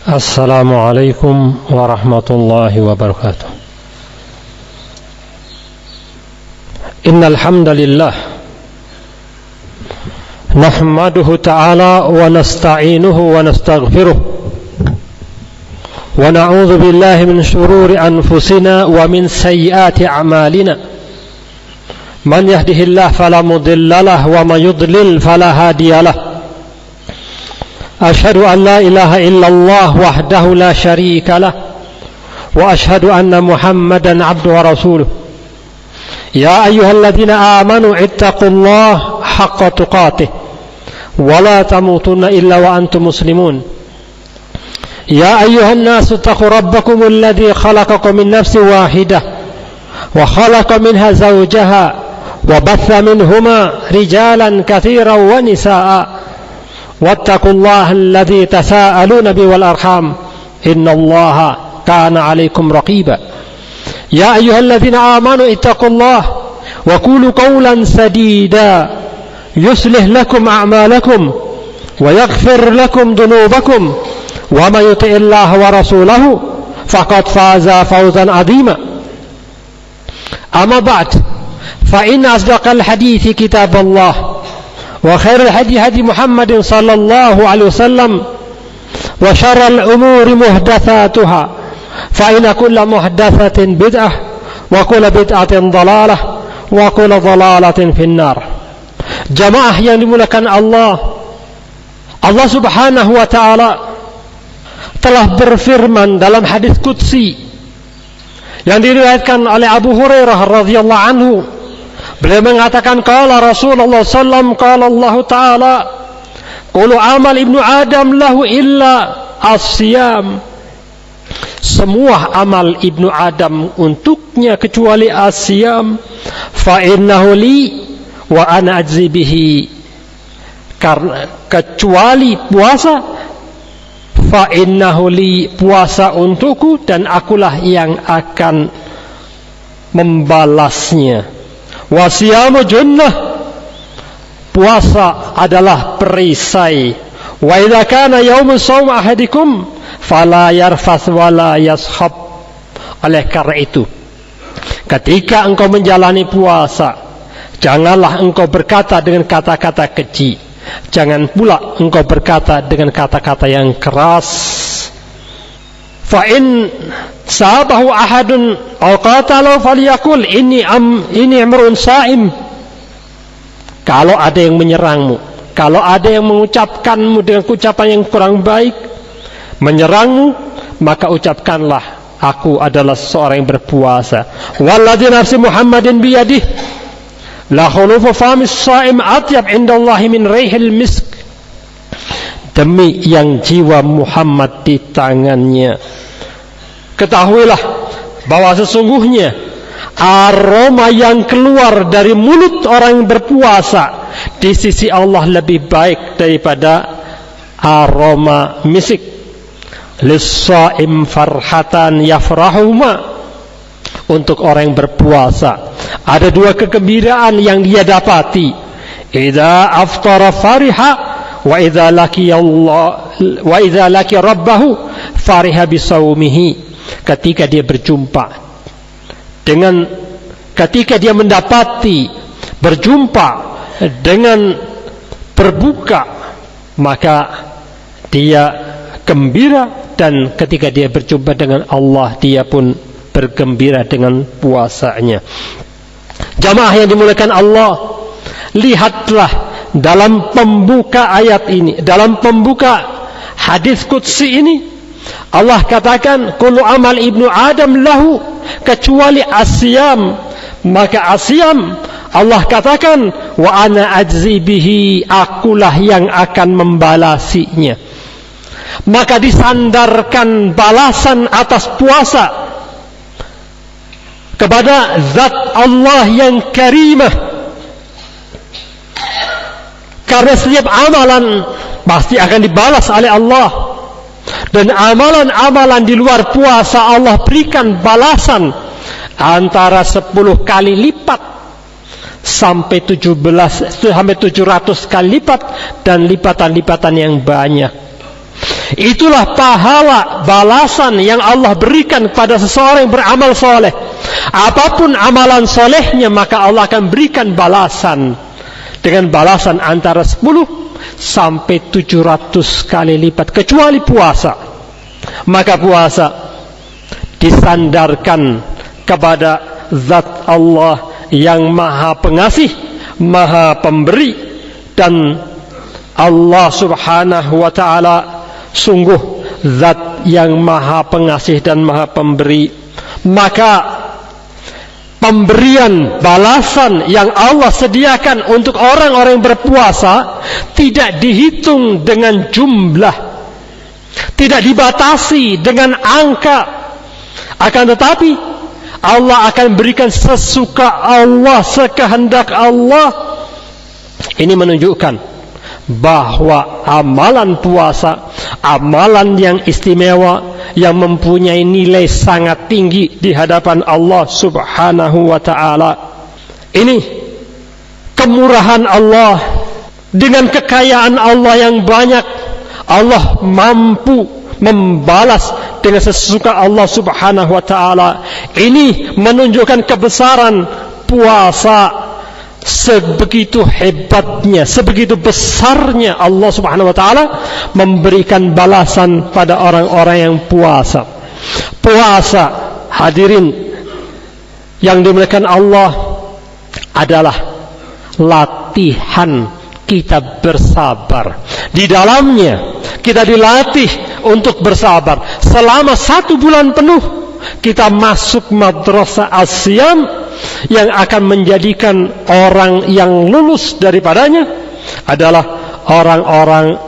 Assalamualaikum warahmatullahi wabarakatuh. Innal hamdalillah nahmaduhu ta'ala wa nasta'inuhu wa nastaghfiruh wa na'udzu billahi min shururi anfusina wa min sayyiati a'malina. Man yahdihillahu fala mudilla lahu wa man yudlil fala hadiya lahu. أشهد أن لا إله إلا الله وحده لا شريك له وأشهد أن محمدا عبده ورسوله يا أيها الذين آمنوا اتقوا الله حق تقاته ولا تموتن إلا وأنتم مسلمون يا أيها الناس اتقوا ربكم الذي خلقكم من نفس واحدة وخلق منها زوجها وبث منهما رجالا كثيرا ونساء واتقوا الله الذي تساءلون به والأرحام إن الله كان عليكم رقيبا يا أيها الذين آمنوا اتقوا الله وقولوا قولا سديدا يصلح لكم أعمالكم ويغفر لكم ذنوبكم ومن يطع الله ورسوله فقد فاز فوزا عظيما أما بعد فإن أصدق الحديث كتاب الله وخير الهدي هدي محمد صلى الله عليه وسلم وشر الأمور محدثاتها فإن كل محدثة بدعة وكل بدعة ضلالة وكل ضلالة في النار. Jamaah yang dimuliakan Allah Subhanahu wa ta'ala telah berfirman dalam hadis qudsi yang diriwayatkan oleh Abu Hurairah radhiyallahu anhu. Beliau mengatakan qala Rasulullah sallam qala Allah taala kullu amal ibnu adam lahu illa as-siyam. Semua amal ibnu adam untuknya kecuali as-siyam. Fa innahu li wa ana ajzi bihi. Karena kecuali puasa, fa innahu li, puasa untukku dan akulah yang akan membalasnya. Wasiyamu junnah, puasa adalah perisai. Wa idza kana yaumu shaum ahadikum fala yarfas wala yashab. Oleh karena itu, ketika engkau menjalani puasa, janganlah engkau berkata dengan kata-kata keji, jangan pula engkau berkata dengan kata-kata yang keras. Fa in sabahu ahadun aw qatalu falyakul ini amrun saim. Kalau ada yang menyerangmu, kalau ada yang mengucapkanmu dengan ucapan yang kurang baik, menyerangmu, maka ucapkanlah aku adalah seorang yang berpuasa. Walladzi nafsi Muhammadin biyadihi la khulufu famis saim atyab indallahi min rihil misk. Demi yang jiwa Muhammad di tangannya, ketahuilah bahwa sesungguhnya aroma yang keluar dari mulut orang yang berpuasa di sisi Allah lebih baik daripada aroma misik. Lis-shaim farhatan yafrahuma. Untuk orang yang berpuasa ada dua kegembiraan yang dia dapati. Idza aftara fariha wa idza laki rabbahu fariha bisaumihi. Ketika dia berjumpa dengan, ketika dia mendapati berjumpa dengan berbuka, maka dia gembira, dan ketika dia berjumpa dengan Allah, dia pun bergembira dengan puasanya. Jamaah yang dimuliakan Allah, lihatlah dalam pembuka ayat ini, dalam pembuka hadis qudsi ini, Allah katakan kullu amal ibnu adam lahu, kecuali asyam. Maka asyam Allah katakan wa ana ajzi bihi, akulah yang akan membalasinya. Maka disandarkan balasan atas puasa kepada zat Allah yang karimah. Karena setiap amalan pasti akan dibalas oleh Allah. Dan amalan-amalan di luar puasa Allah berikan balasan antara 10 kali lipat sampai 700 kali lipat, dan lipatan-lipatan yang banyak. Itulah pahala balasan yang Allah berikan kepada seseorang yang beramal soleh. Apapun amalan solehnya, maka Allah akan berikan balasan dengan balasan antara 10 sampai 700 kali lipat, kecuali puasa. Maka puasa disandarkan kepada zat Allah yang maha pengasih, maha pemberi, dan Allah subhanahu wa ta'ala sungguh zat yang maha pengasih dan maha pemberi. Maka pemberian balasan yang Allah sediakan untuk orang-orang yang berpuasa tidak dihitung dengan jumlah, tidak dibatasi dengan angka, akan tetapi Allah akan berikan sesuka Allah, sekehendak Allah. Ini menunjukkan bahwa amalan puasa, amalan yang istimewa, yang mempunyai nilai sangat tinggi di hadapan Allah subhanahu wa ta'ala. Ini kemurahan Allah, dengan kekayaan Allah yang banyak, Allah mampu membalas dengan sesuka Allah subhanahu wa ta'ala. Ini menunjukkan kebesaran puasa. Sebegitu hebatnya, sebegitu besarnya Allah subhanahu wa ta'ala memberikan balasan pada orang-orang yang puasa. Puasa, hadirin yang dimuliakan Allah, adalah latihan kita bersabar. Di dalamnya kita dilatih untuk bersabar. Selama 1 bulan penuh kita masuk madrasah as-siyam, yang akan menjadikan orang yang lulus daripadanya adalah orang-orang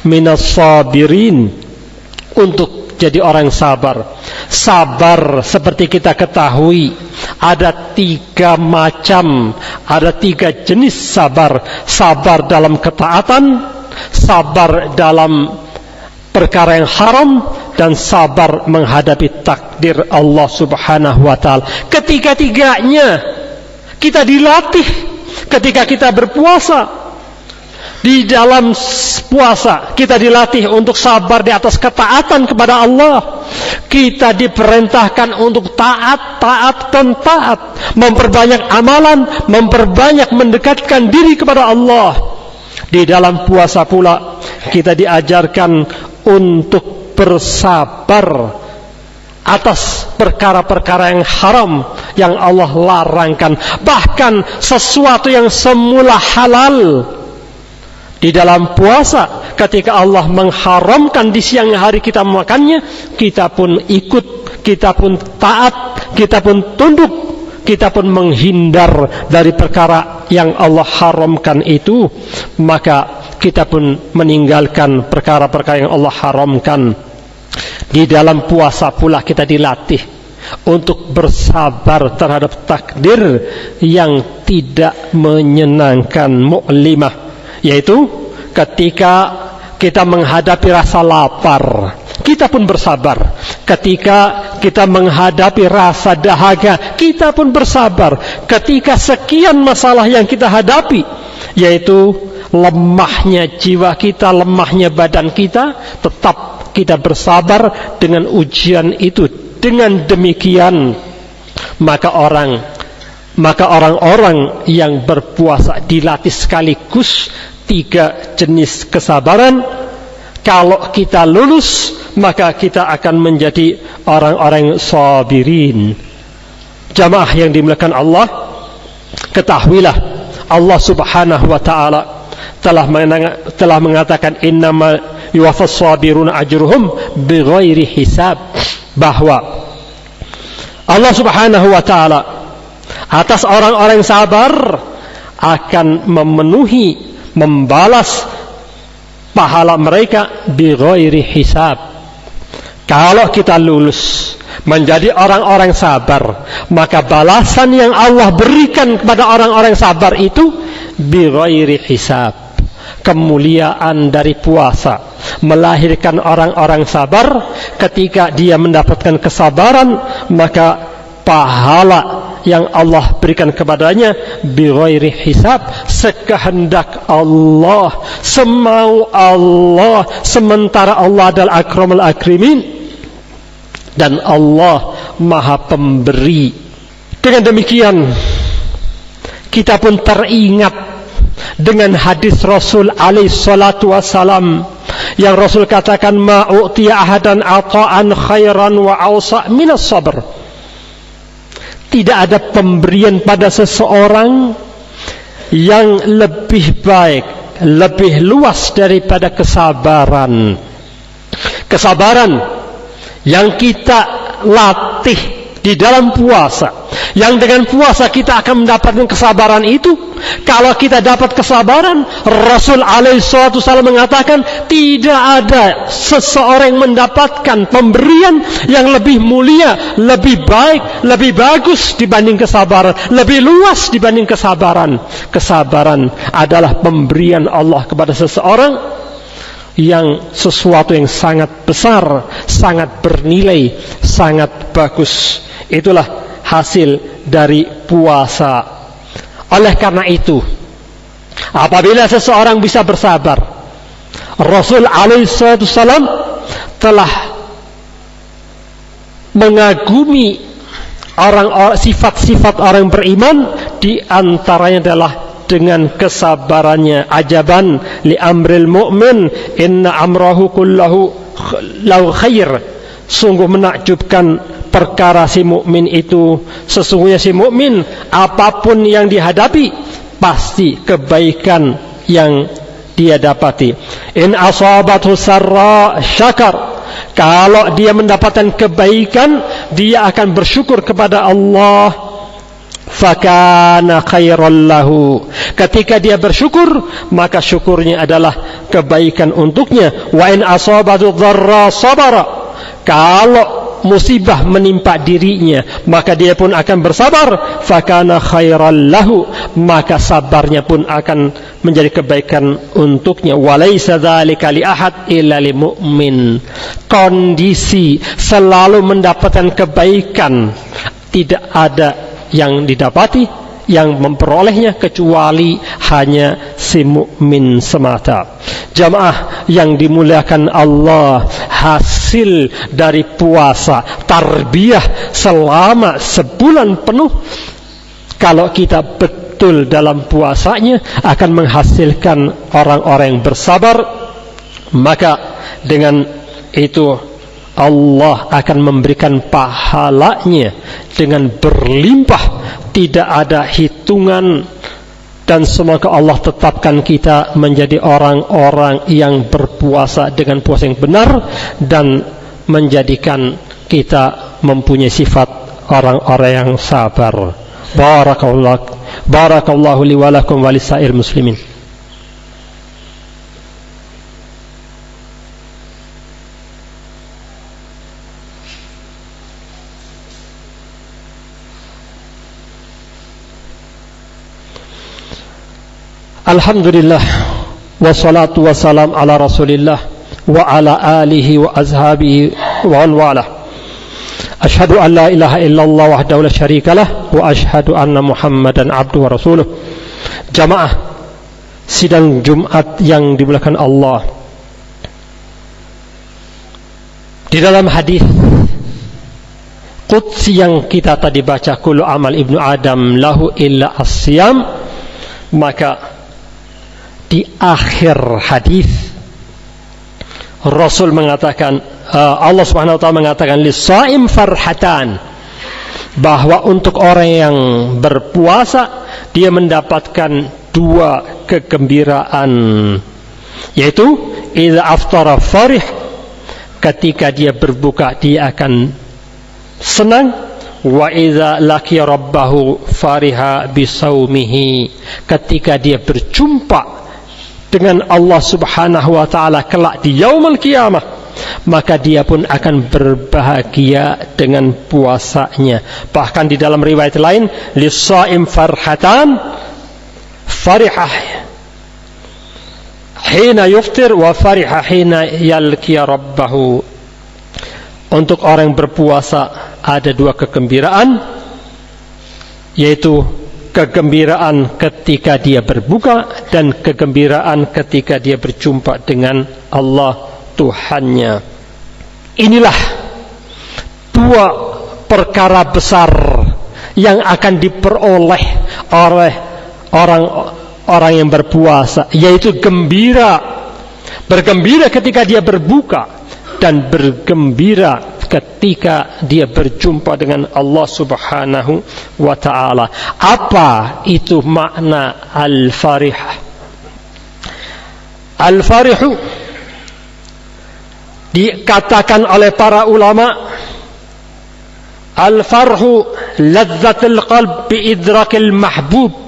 minas sabirin, untuk jadi orang sabar. Sabar seperti kita ketahui ada 3 macam, ada 3 jenis sabar. Sabar dalam ketaatan, sabar dalam perkara yang haram, dan sabar menghadapi takdir Allah subhanahu wa ta'ala. Ketiga-tiganya kita dilatih ketika kita berpuasa. Di dalam puasa kita dilatih untuk sabar di atas ketaatan kepada Allah. Kita diperintahkan untuk taat dan taat, memperbanyak amalan, memperbanyak mendekatkan diri kepada Allah. Di dalam puasa pula kita diajarkan untuk bersabar atas perkara-perkara yang haram yang Allah larangkan. Bahkan sesuatu yang semula halal, di dalam puasa ketika Allah mengharamkan di siang hari kita memakannya, kita pun ikut, kita pun taat, kita pun tunduk, kita pun menghindar dari perkara yang Allah haramkan itu. Maka kita pun meninggalkan perkara-perkara yang Allah haramkan. Di dalam puasa pula kita dilatih untuk bersabar terhadap takdir yang tidak menyenangkan, mu'limah, yaitu ketika kita menghadapi rasa lapar, kita pun bersabar. Ketika kita menghadapi rasa dahaga, kita pun bersabar. Ketika sekian masalah yang kita hadapi, yaitu lemahnya jiwa kita, lemahnya badan kita, tetap kita bersabar dengan ujian itu. Dengan demikian maka orang-orang yang berpuasa dilatih sekaligus 3 jenis kesabaran. Kalau kita lulus, maka kita akan menjadi orang-orang sabirin. Jamaah yang dimuliakan Allah, ketahuilah Allah subhanahu wa ta'ala telah mengatakan innama yuwaffas sabiruna ajruhum bighairi hisab, bahwa Allah subhanahu wa ta'ala atas orang-orang sabar akan memenuhi, membalas pahala mereka bighairi hisab. Kalau kita lulus menjadi orang-orang sabar, maka balasan yang Allah berikan kepada orang-orang sabar itu bighairi hisab. Kemuliaan dari puasa melahirkan orang-orang sabar. Ketika dia mendapatkan kesabaran, maka pahala yang Allah berikan kepadanya bighairi hisab, sekehendak Allah, semau Allah, sementara Allah adalah akramul akrimin dan Allah Maha Pemberi. Dengan demikian kita pun teringat dengan hadis Rasul alaihi salatu wassalam yang Rasul katakan, ma'u'tiya ahadan ata'an khairan wa awsa' minas sabr. Tidak ada pemberian pada seseorang yang lebih baik, lebih luas daripada kesabaran. Kesabaran yang kita latih di dalam puasa, yang dengan puasa kita akan mendapatkan kesabaran itu. Kalau kita dapat kesabaran, Rasul alaihi salatu wasallam mengatakan tidak ada seseorang yang mendapatkan pemberian yang lebih mulia, lebih baik, lebih bagus dibanding kesabaran, lebih luas dibanding kesabaran. Kesabaran adalah pemberian Allah kepada seseorang yang sesuatu yang sangat besar, sangat bernilai, sangat bagus. Itulah hasil dari puasa. Oleh karena itu, apabila seseorang bisa bersabar, Rasul alaihissalam telah mengagumi sifat-sifat orang beriman, di antaranya adalah dengan kesabarannya. Ajaban li amril mu'min inna amrahu kullahu lahu khair. Sungguh menakjubkan perkara si mukmin itu, sesungguhnya si mukmin apapun yang dihadapi pasti kebaikan yang dia dapati. In asabathu sarra syakar, kalau dia mendapatkan kebaikan dia akan bersyukur kepada Allah, fakana khairan lahu. Ketika dia bersyukur, maka syukurnya adalah kebaikan untuknya. Wa in asabathu dharra sabara, kalau musibah menimpa dirinya maka dia pun akan bersabar, fakana khairan lahu, maka sabarnya pun akan menjadi kebaikan untuknya. Walaysa dzalika li ahad illa lil mu'min. Kondisi selalu mendapatkan kebaikan tidak ada yang didapati, yang memperolehnya kecuali hanya si mukmin semata. Jamaah yang dimuliakan Allah, hasil dari puasa tarbiyah selama sebulan penuh, kalau kita betul dalam puasanya, akan menghasilkan orang-orang yang bersabar. Maka dengan itu Allah akan memberikan pahalanya dengan berlimpah, tidak ada hitungan. Dan semoga Allah tetapkan kita menjadi orang-orang yang berpuasa dengan puasa yang benar, dan menjadikan kita mempunyai sifat orang-orang yang sabar. Barakallahu li wa lakum wa lisair muslimin. Alhamdulillah, wassalatu wassalam ala rasulillah wa ala alihi wa azhabihi wa alwalah. Ashhadu an la ilaha illallah wahdahu la syarika lah, wa ashhadu anna muhammadan abduhu wa rasuluh. Jamaah sidang Jumat yang dimuliakan Allah, di dalam hadis qudsi yang kita tadi baca, kullu amal ibnu adam lahu illa as-siyam, maka di akhir hadis Rasul mengatakan, Allah Subhanahu wa taala mengatakan, lis-shaim farhatan, bahwa untuk orang yang berpuasa dia mendapatkan dua kegembiraan, yaitu idza aftara farih, ketika dia berbuka dia akan senang, wa idza laqiya rabbahu fariha bisaumihi, ketika dia berjumpa dengan Allah Subhanahu wa taala kelak di yaumul qiyamah, maka dia pun akan berbahagia dengan puasanya. Bahkan di dalam riwayat lain, lis-shaim farhatan, farihah hina yuftir wa farihah hina yalqi rabbahu. Untuk orang yang berpuasa ada dua kegembiraan, yaitu kegembiraan ketika dia berbuka dan kegembiraan ketika dia berjumpa dengan Allah Tuhannya. Inilah dua perkara besar yang akan diperoleh oleh orang yang berpuasa, yaitu bergembira ketika dia berbuka dan bergembira ketika dia berjumpa dengan Allah Subhanahu wa ta'ala. Apa itu makna al-farihah? Al-farihu dikatakan oleh para ulama, al-farhu ladzatul qalb bi idrakil mahbub.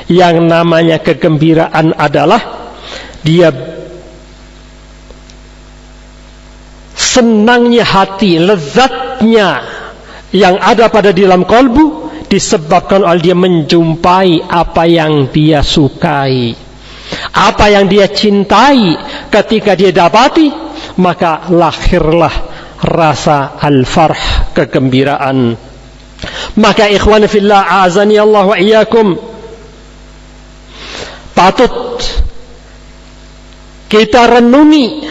Yang namanya kegembiraan adalah dia senangnya hati, lezatnya yang ada pada dalam kalbu disebabkan oleh dia menjumpai apa yang dia sukai, apa yang dia cintai. Ketika dia dapati, maka lahirlah rasa al-farh, kegembiraan. Maka ikhwan fillah, azani Allah wa iyyakum, patut kita renungi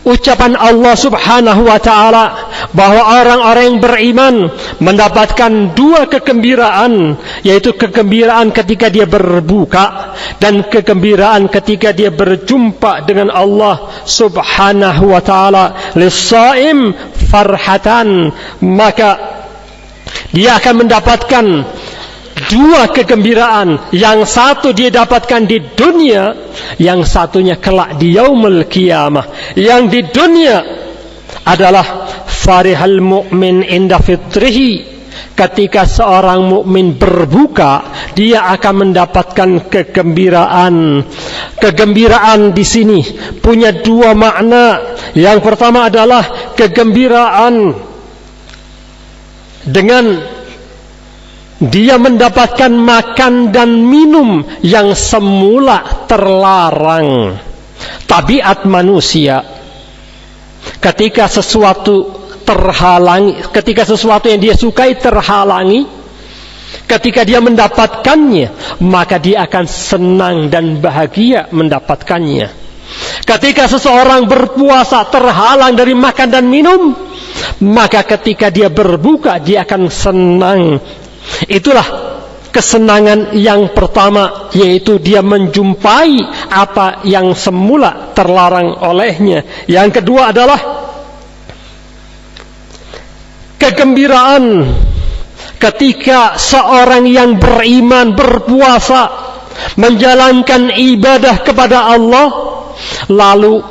ucapan Allah Subhanahu wa ta'ala bahwa orang-orang yang beriman mendapatkan dua kegembiraan, yaitu kegembiraan ketika dia berbuka dan kegembiraan ketika dia berjumpa dengan Allah Subhanahu wa ta'ala. Lis-shaim farhatan, maka dia akan mendapatkan dua kegembiraan. Yang satu dia dapatkan di dunia, yang satunya kelak di yaumul qiyamah. Yang di dunia adalah farihal mu'min inda fitrihi, ketika seorang mukmin berbuka, dia akan mendapatkan kegembiraan. Kegembiraan di sini punya dua makna. Yang pertama adalah kegembiraan dengan dia mendapatkan makan dan minum yang semula terlarang. Tabiat manusia, ketika sesuatu terhalangi, ketika sesuatu yang dia sukai terhalangi, ketika dia mendapatkannya, maka dia akan senang dan bahagia mendapatkannya. Ketika seseorang berpuasa terhalang dari makan dan minum, maka ketika dia berbuka, dia akan senang. Itulah kesenangan yang pertama, yaitu dia menjumpai apa yang semula terlarang olehnya. Yang kedua adalah kegembiraan ketika seorang yang beriman berpuasa, menjalankan ibadah kepada Allah, lalu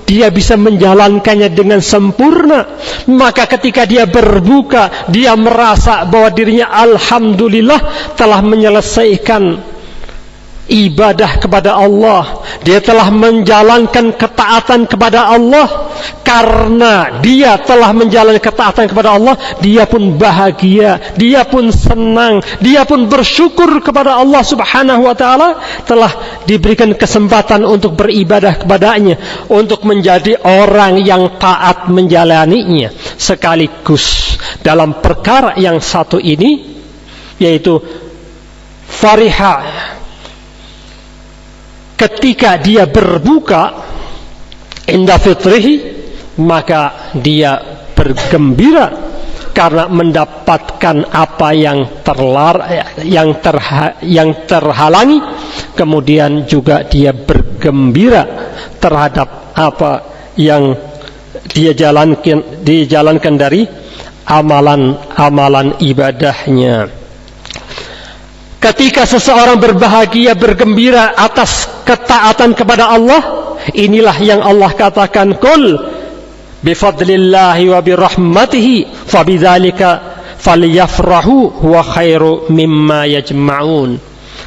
dia bisa menjalankannya dengan sempurna. Maka ketika dia berbuka, dia merasa bahwa dirinya alhamdulillah telah menyelesaikan ibadah kepada Allah. Dia telah menjalankan ketaatan kepada Allah. Karena dia telah menjalankan ketaatan kepada Allah, dia pun bahagia, dia pun senang, dia pun bersyukur kepada Allah Subhanahu wa ta'ala telah diberikan kesempatan untuk beribadah kepadanya, untuk menjadi orang yang taat menjalaninya. Sekaligus dalam perkara yang satu ini, yaitu farihah ketika dia berbuka inda fitrihi, maka dia bergembira karena mendapatkan apa yang terhalangi. Kemudian juga dia bergembira terhadap apa yang dia jalankan dari amalan ibadahnya. Ketika seseorang berbahagia, bergembira atas ketaatan kepada Allah, inilah yang Allah katakan, qul bifadlillahi wa birahmatihi fabidzalika falyafrahu huwa khairu mimma yajma'un.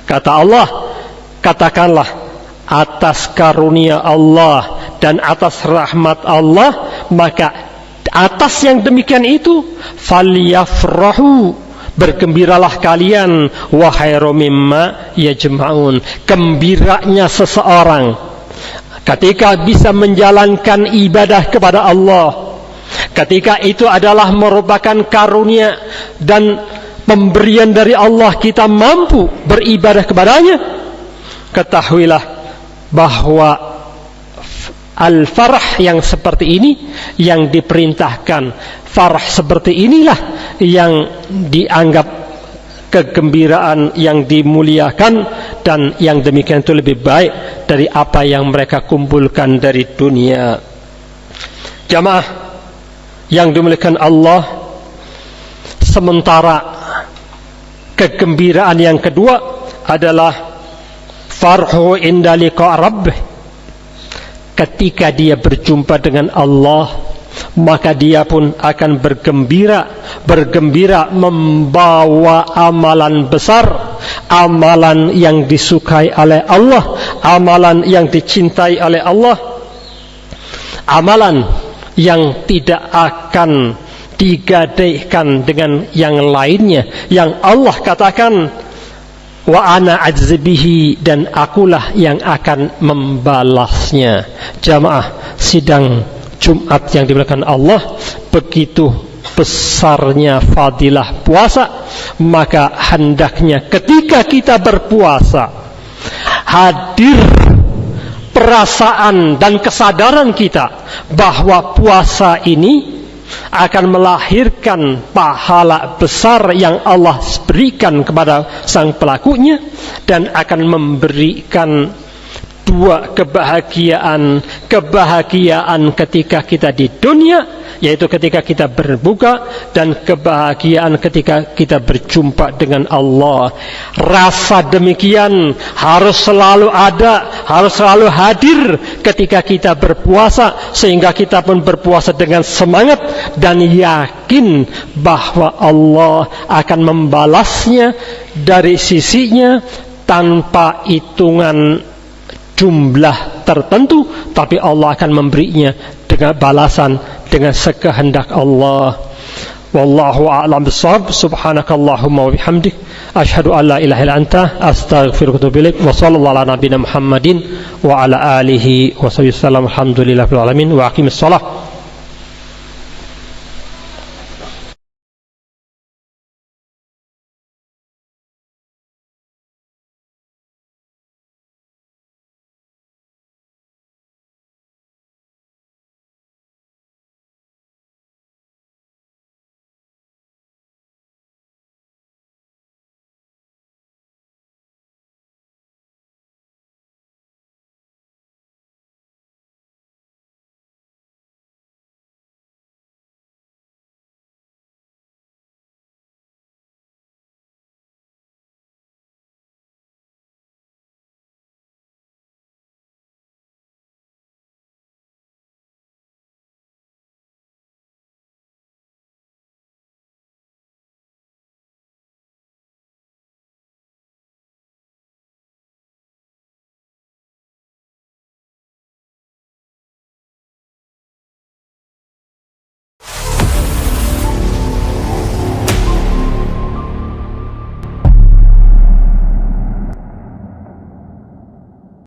Kata Allah, katakanlah atas karunia Allah dan atas rahmat Allah, maka atas yang demikian itu falyafrahu, bergembiralah kalian, wa khairu mimma yajma'un. Gembiranya seseorang ketika bisa menjalankan ibadah kepada Allah, ketika itu adalah merupakan karunia dan pemberian dari Allah kita mampu beribadah kepadanya, ketahuilah bahwa al-farah yang seperti ini yang diperintahkan, farah seperti inilah yang dianggap kegembiraan yang dimuliakan, dan yang demikian itu lebih baik dari apa yang mereka kumpulkan dari dunia. Jamaah yang dimuliakan Allah, sementara kegembiraan yang kedua adalah farhu inda liqa rabbih. Ketika dia berjumpa dengan Allah, maka dia pun akan bergembira membawa amalan besar, amalan yang disukai oleh Allah, amalan yang dicintai oleh Allah, amalan yang tidak akan digadaikan dengan yang lainnya, yang Allah katakan wa ana ajzibihi, dan akulah yang akan membalasnya. Jamaah sidang Jumat yang dimuliakan Allah, begitu besarnya fadilah puasa, maka hendaknya ketika kita berpuasa hadir perasaan dan kesadaran kita bahwa puasa ini akan melahirkan pahala besar yang Allah berikan kepada sang pelakunya, dan akan memberikan dua kebahagiaan ketika kita di dunia, yaitu ketika kita berbuka, dan kebahagiaan ketika kita berjumpa dengan Allah. Rasa demikian harus selalu ada, harus selalu hadir ketika kita berpuasa, sehingga kita pun berpuasa dengan semangat dan yakin bahwa Allah akan membalasnya dari sisinya tanpa hitungan jumlah tertentu, tapi Allah akan memberinya dengan balasan dengan sekehendak Allah. Wallahu a'lam bissawab. Subhanakallahumma wa bihamdik, asyhadu an la ilaha illa anta, astaghfiruka wa atubu ilaik. Wa sallallahu ala nabiyyina Muhammadin wa ala alihi wa sahbihi wasallam. Alhamdulillahil alamin. Wa aqimis shalah.